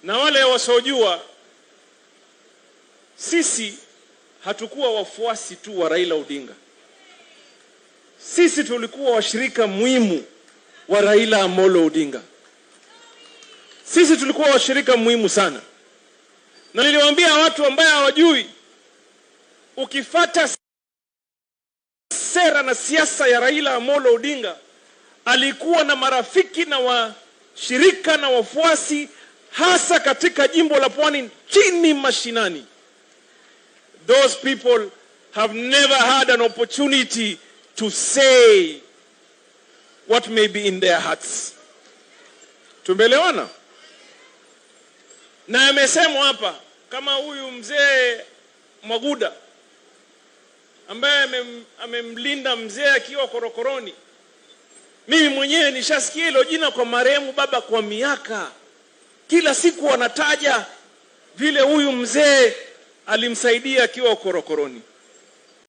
Na wale wasiojua, sisi hatukuwa wafuasi tu wa Raila Odinga. Sisi tulikuwa washirika muhimu wa Raila Amolo Odinga. Sisi tulikuwa washirika muhimu sana. Na niliwaambia watu ambao hawajui, ukifuata sera na siasa ya Raila Amolo Odinga, alikuwa na marafiki na washirika na wafuasi hasa katika jimbo la Pwani chini mashinani. Those people have never had an opportunity to say what may be in their hearts. Tumeelewana? Na amesemwa hapa kama huyu mzee Mwaguda ambaye amemlinda mzee akiwa korokoroni. Mimi mwenyewe nishasikia hilo jina kwa marehemu baba kwa miaka. Kila siku wanataja vile huyu mzee alimsaidia akiwa korokoroni.